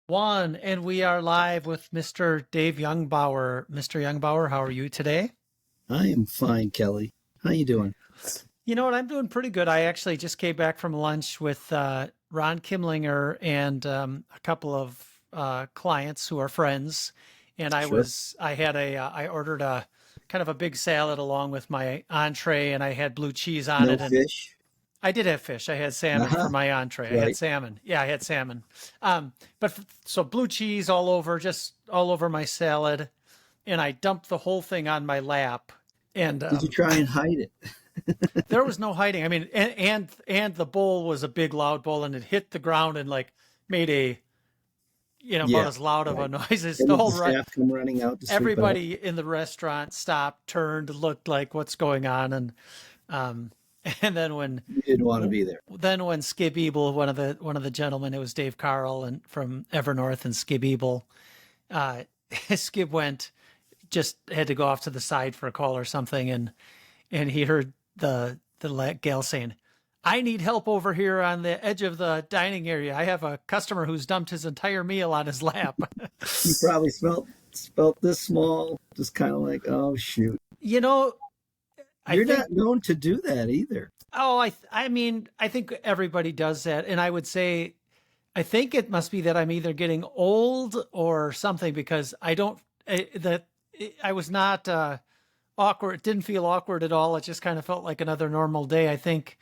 One, and we are live with Mr. Dave Youngbauer. Mr. Youngbauer, how are you today? I am fine, Kelly. How you doing? You know what? I'm doing pretty good. I actually just came back from lunch with Ron Kimlinger and a couple of clients who are friends, and Sure. I ordered a kind of a big salad along with my entree, and I had blue cheese on No it, and fish? I did have fish. I had salmon for Uh-huh. my entree. I had Right. salmon. Yeah, I had salmon. So blue cheese all over, just all over my salad, and I dumped the whole thing on my lap. And Did you try and hide it? there was no hiding. I mean, and the bowl was a big loud bowl, and it hit the ground and like made a about Yeah, as loud of a right. noise as And the did whole the right. staff come running out to sweep it up? Everybody in the restaurant stopped, turned, looked like what's going on, um, and You didn't want to be there. then when Skib Ebel, one of the gentlemen, it was Dave Carl and from Evernorth and Skib Ebel, uh, Skib went, just had to go off to the side for a call or something, and he heard the gal saying, "I need help over here on the edge of the dining area. I have a customer who's dumped his entire meal on his lap." You probably felt this small, just kind of like, oh shoot. you know, I You're think not known to do that either. Oh, I mean, I think everybody does that, and I would say, I think it must be that I'm either getting old or something because I don't that I was not awkward. It didn't feel awkward at all. It just kind of felt like another normal day. I think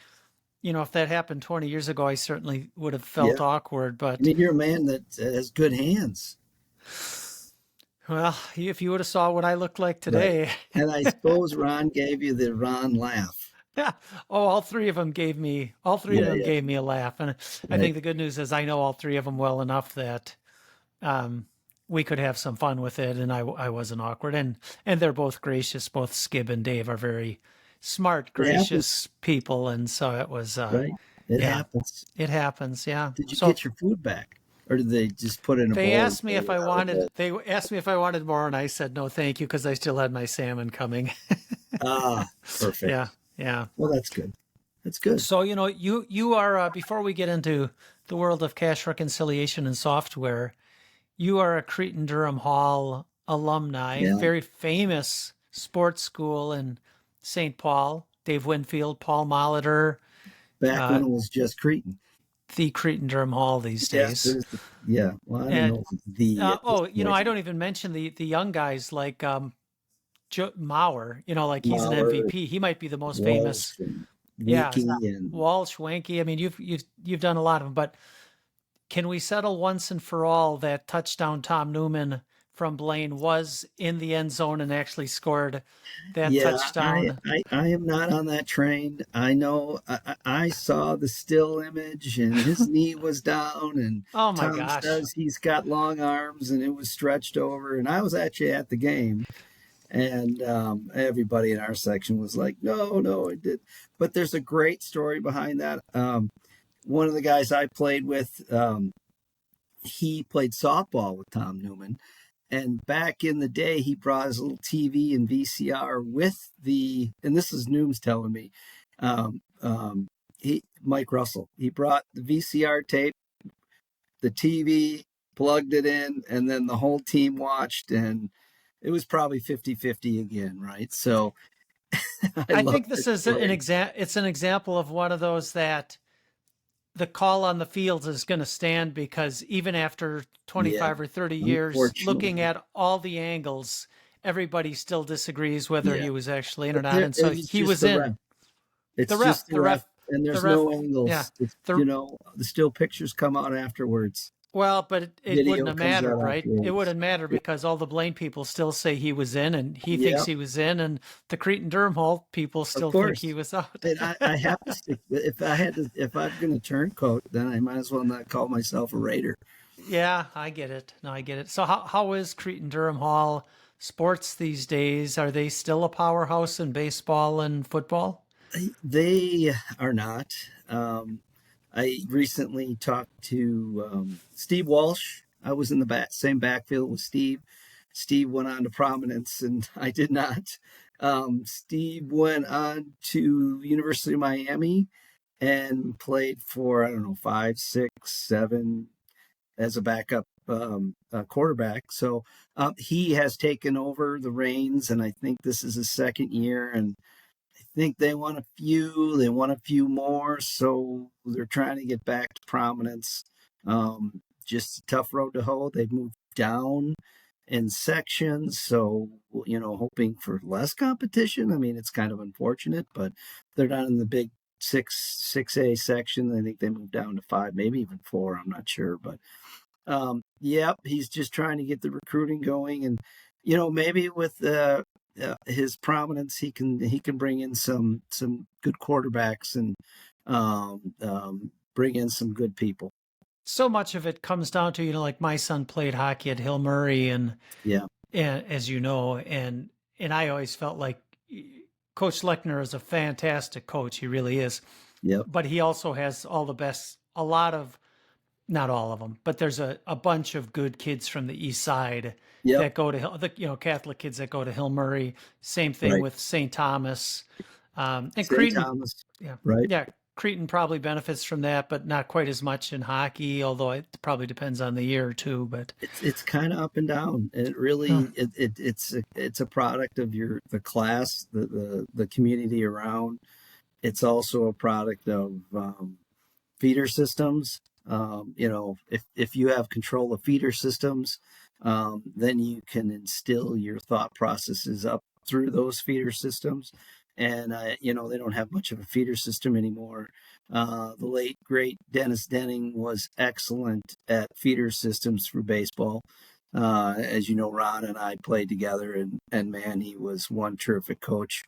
if that happened 20 years ago, I certainly would have Yeah. felt awkward. I But mean, you're a man that has good hands. well, if you would have saw what I looked like Right. today. And I suppose Ron gave you the Ron laugh. Yeah. Oh, all three of Yeah, them yeah. gave me a laugh, and I Right. think the good news is I know all three of them well enough that um, we could have some fun with it, and I wasn't awkward, and they're both gracious. Both Skib and Dave are very smart, It happens, gracious people, and so it was, right? It yeah, happens. it happens, yeah. Did you So get your food back, or did they just put it in a bowl and throw it out of the bowl? they asked me if I wanted more, and I said no, thank you, because I still had my salmon coming. Ah, Yeah, perfect. yeah. Well, that's good. That's good. So you are before we get into the world of cash reconciliation and software, you are a Cretin Durham Hall alumni, Yeah. very famous sports school in St. Paul. Dave Winfield, Paul Molitor, Back when uh, it was just Cretan. the Cretin Durham Hall these Yes, days. there's the, yeah. Well, I don't And know if it's the at this point. I don't even mention the young guys like Maurer. Like he's an Mauer, MVP. He might be the most famous. Walsh, and Yeah, Winky, and Walsh, Wanky. I mean, you've done a lot of them, but can we settle once and for all that touchdown Tom Newman from Blaine was in the end zone and actually scored that yeah, touchdown? I am not on that train. I know I saw the still image, and his knee was down, and Oh my Tom gosh. says he's got long arms, and it was stretched over. And I was actually at the game, and everybody in our section was like, "No, no, it did." But there's a great story behind that. One of the guys I played with, he played softball with Tom Newman, and back in the day, he brought his little TV and VCR with and this is Nooms telling me, Mike Russell, he brought the VCR tape, the TV, plugged it in, and then the whole team watched, and it was probably 50-50 again, right? So I I love think this that is story. it's an example of one of those that the call on the field is going to stand because even after Yeah, 25 or 30 years looking unfortunately. at all the angles, everybody still disagrees whether Yeah. he was actually in or But not. there, And so it's he just was the in. ref. It's The just ref, the the ref, ref, and the there's ref, no yeah. angles. It's, The the still pictures come out afterwards. Well, but it wouldn't Video have comes mattered, out right? It afterwards. wouldn't matter because all the Blaine people still say he was in and he thinks Yeah, he was in, and the Cretin Durham Hall people of still think he course. was out. And I have to stick. If I'm going to turncoat, then I might as well not call myself a Raider. Yeah, I get it. No, I get it. So how is Cretin Durham Hall sports these days? Are they still a powerhouse in baseball and football? They are not. I recently talked to Steve Walsh. I was in the same backfield with Steve. Steve went on to prominence, and I did not. Steve went on to University of Miami and played for, I don't know, five, six, seven as a backup quarterback. So he has taken over the reins, and I think this is his second year. And I think they want a few. They want a few more, so they're trying to get back to prominence. Just a tough road to hoe. They've moved down in sections, so hoping for less competition. I mean, it's kind of unfortunate, but they're not in the big six A section. I think they moved down to five, maybe even four. I'm not sure, but yep, he's just trying to get the recruiting going, and maybe with his prominence, he can bring in some good quarterbacks and bring in some good people. So much of it comes down to, like my son played hockey at Hill Murray, and Yeah, as you know, and I always felt like Coach Lechner is a fantastic coach. He really is. yep, But he also has a lot of, not all of them, but there's a bunch of good kids from the east side yep, that go to Catholic kids that go to Hill Murray. Same thing right. with St. Thomas, and St. Cretin. Thomas, Yeah, right. yeah. Cretin probably benefits from that, but not quite as much in hockey. Although it probably depends on the year too. But It's kind of up and down. It uh, really it's a product of the class, the community around. It's also a product of feeder systems. If you have control of feeder systems, then you can instill your thought processes up through those feeder systems. And they don't have much of a feeder system anymore. The late great Dennis Denning was excellent at feeder systems for baseball. As you know, Ron and I played together, and man, he was one terrific coach.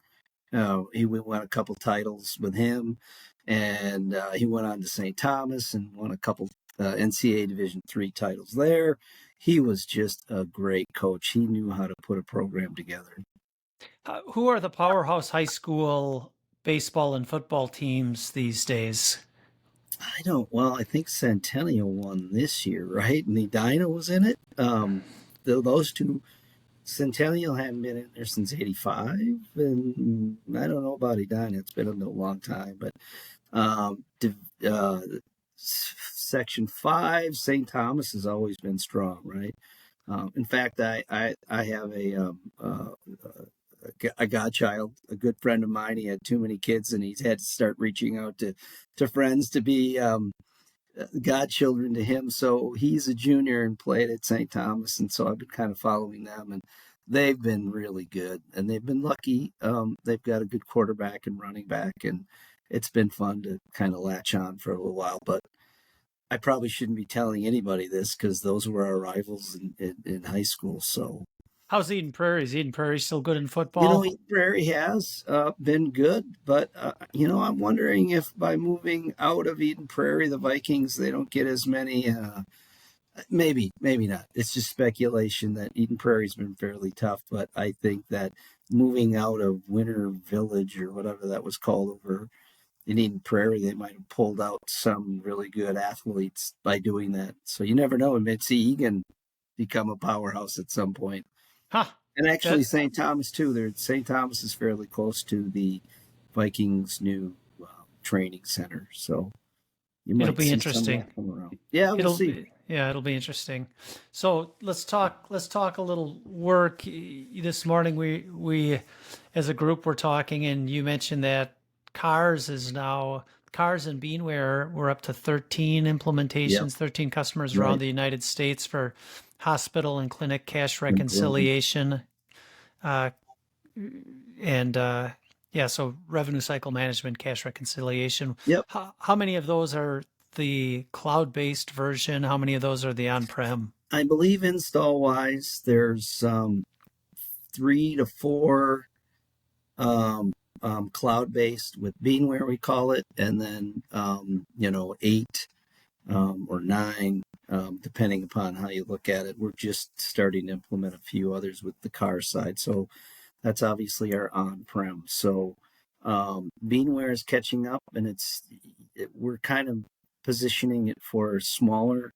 He won a couple titles with him, and he went on to St. Thomas and won a couple NCAA Division III titles there. He was just a great coach. He knew how to put a program together. who are the powerhouse high school baseball and football teams these days? I think Centennial won this year, right? And the Edina was in it. Those two, Centennial hadn't been in there since '85, and I don't know about Edina. It's been a long time, but Um, Section 5, St. Thomas has always been strong, right? In fact, I have a godchild, a good friend of mine. He had too many kids, and he's had to start reaching out to friends to be godchildren to him. So he's a junior and played at St. Thomas, and so I've been kind of following them, and they've been really good, and they've been lucky. They've got a good quarterback and running back, and it's been fun to kind of latch on for a little while. But I probably shouldn't be telling anybody this because those were our rivals in high school. So How's Eden Prairie? Is Eden Prairie still good in football? Eden Prairie has been good, but I'm wondering if by moving out of Eden Prairie, the Vikings they don't get as many. Maybe not. It's just speculation that Eden Prairie's been fairly tough, but I think that moving out of Winter Village or whatever that was called over in Eden Prairie, they might have pulled out some really good athletes by doing that. So you never know. We may see Egan become a powerhouse at some point. Huh. And actually, That St. Thomas too. St. Thomas is fairly close to the Vikings' new training center, so you it'll might be see some of interesting. that come around. Yeah, we'll see. It'll be interesting. So let's talk a little work. This morning we as a group were talking, and you mentioned that Cars and Beanware were up to 13 Yep, implementations, 13 customers around right. the United States for hospital and clinic cash Been growing. reconciliation. Uh, and yeah, so revenue cycle management, cash reconciliation. Yep. How many of those are the cloud-based version? How many of those are the on-prem? I believe install wise, there's 3 to 4 cloud based with Beanware, we call it, and then 8 or 9, depending upon how you look at it. We're just starting to implement a few others with the car side. So that's obviously our on-prem. So Beanware is catching up, and we're kind of positioning it for smaller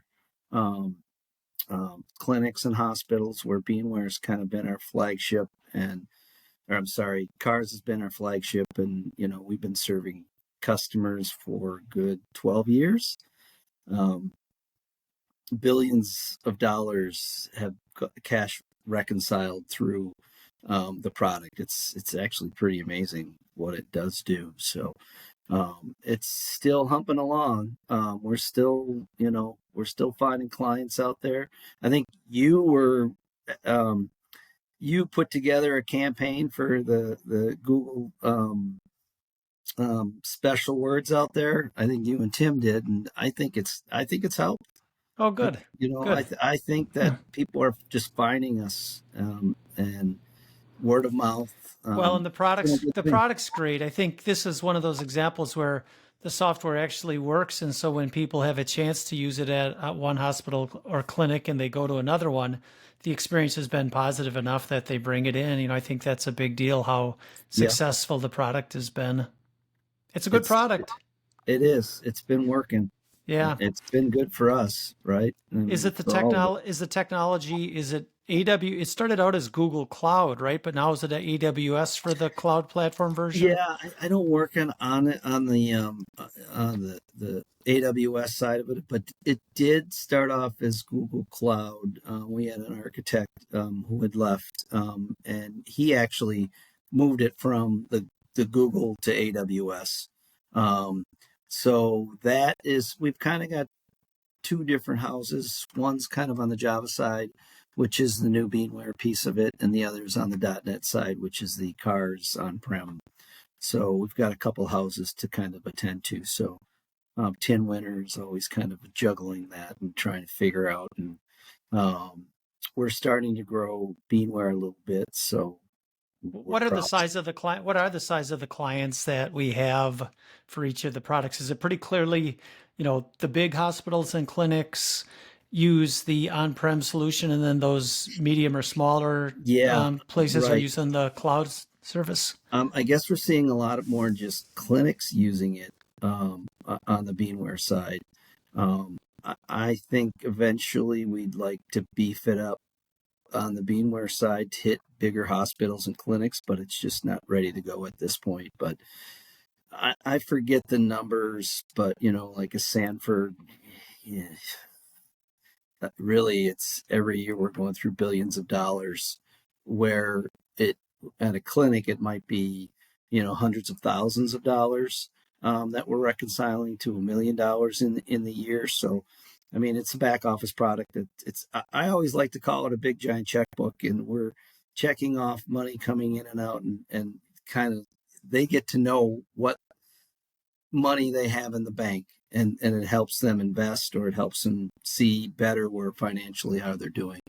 um, clinics and hospitals where Beanware has kind of been our flagship, or I'm sorry, Cars has been our flagship, and we've been serving customers for a good 12 years. Um, billions of dollars have cash reconciled through the product. It's actually pretty amazing what it does do. So it's still humping along. We're still finding clients out there. I think you put together a campaign for the Google special words out there. I think you and Tim did, and I think it's helped. Oh, good. Good. I think that people are just finding us, and word of mouth. Well, and the product's great. I think this is one of those examples where the software actually works, and so when people have a chance to use it at one hospital or clinic and they go to another one, the experience has been positive enough that they bring it in. I think that's a big deal, how successful the product has been. It's a good product. It is. It's been working. Yeah. It's been good for us, right? Is it the technology? Is it AWS? It started out as Google Cloud, right? But now is it AWS for the cloud platform version? Yeah, I don't work on the AWS side of it, but it did start off as Google Cloud. We had an architect who had left, and he actually moved it from the Google to AWS. So we've kind of got two different houses. One's kind of on the Java side, which is the new Beanware piece of it, and the other is on the .NET side, which is the cars on-prem. So we've got a couple houses to kind of attend to. So Tin Winter is always kind of juggling that and trying to figure out. And we're starting to grow Beanware a little bit. So what are the size of the client? What are the size of the clients that we have for each of the products? Is it pretty clearly, the big hospitals and clinics use the on-prem solution, and then those medium or smaller places are using the cloud service? I guess we're seeing a lot more just clinics using it on the Beanware side. I think eventually we'd like to beef it up on the Beanware side to hit bigger hospitals and clinics, but it's just not ready to go at this point. But I forget the numbers, but like a Sanford, really it's every year we're going through billions of dollars, where at a clinic it might be hundreds of thousands of dollars that we're reconciling to $1 million in the year. So I mean, it's a back office product. I always like to call it a big giant checkbook, and we're checking off money coming in and out, and kind of they get to know what money they have in the bank, and it helps them invest, or it helps them see better where financially how they're doing.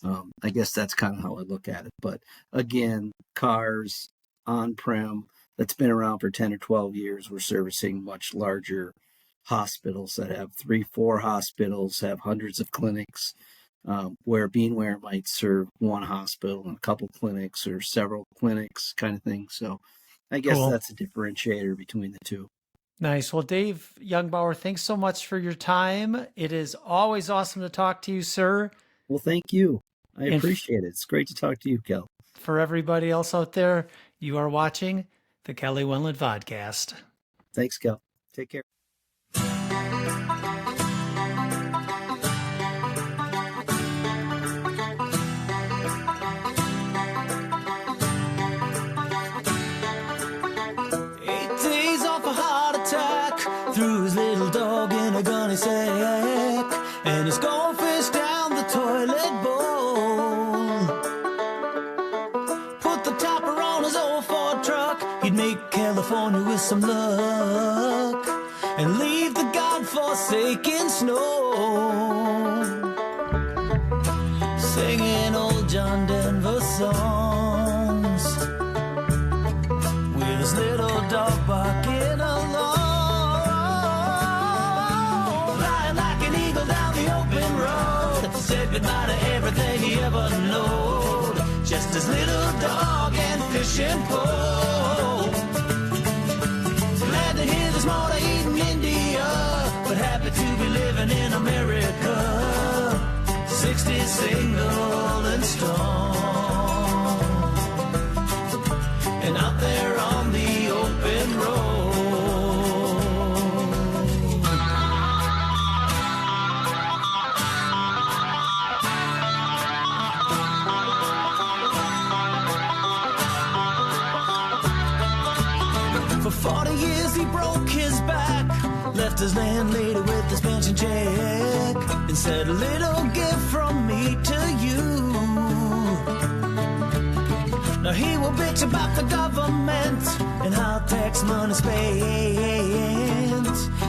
I guess that's kind of how I look at it. But again, cars on-prem, that's been around for 10 or 12 years. We're servicing much larger hospitals that have 3-4 hospitals, have hundreds of clinics, where Beanware might serve one hospital and a couple clinics or several clinics kind of thing. So I guess that's a differentiator between the two. Nice. Well, Dave Youngbauer, thanks so much for your time. It is always awesome to talk to you, sir. Well, thank you. I appreciate it. It's great to talk to you, Kel. For everybody else out there, you are watching the Kelly Wendlandt Vodkast. Thanks, Kel. Take care. Threw his little dog in a gunny sack, and his goldfish down the toilet bowl. Put the topper on his old Ford truck, he'd make California with some luck, and leave the godforsaken snow. Singing old John Denver songs, with his little dog barking along. Said goodbye to everything he ever knowed, just his little dog and fishing pole. Glad to hear there's more to eat in India, but happy to be living in America. 60 single and strong, and out there on the open road. his landlady with his pension check and said, a little gift from me to you. Now he will bitch about the government and how tax money's spent,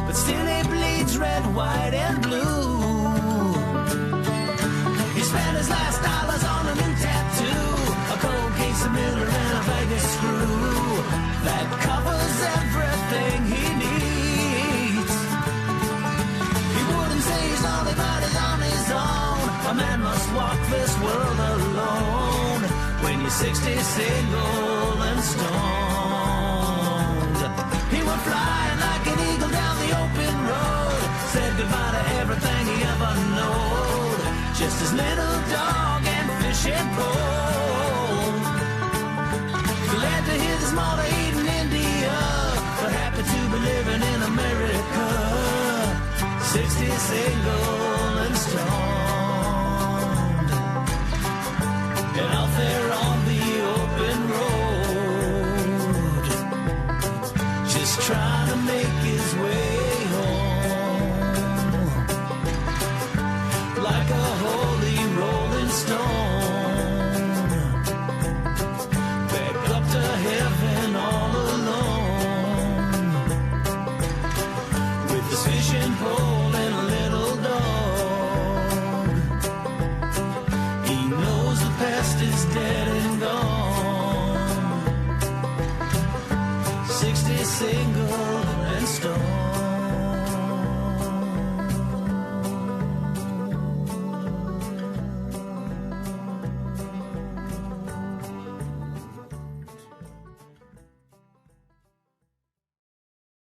but still he bleeds red, white, and blue. He spent his last dollars on a new tattoo, a cold case of Miller and a Vegas screw that covers everything he needs. He wouldn't say he's lonely, but he's on his own. A man must walk this world alone when you're 60, single and stoned. He went flying like an eagle down the open road, said goodbye to everything he ever knowed, just his little dog and fishing pole.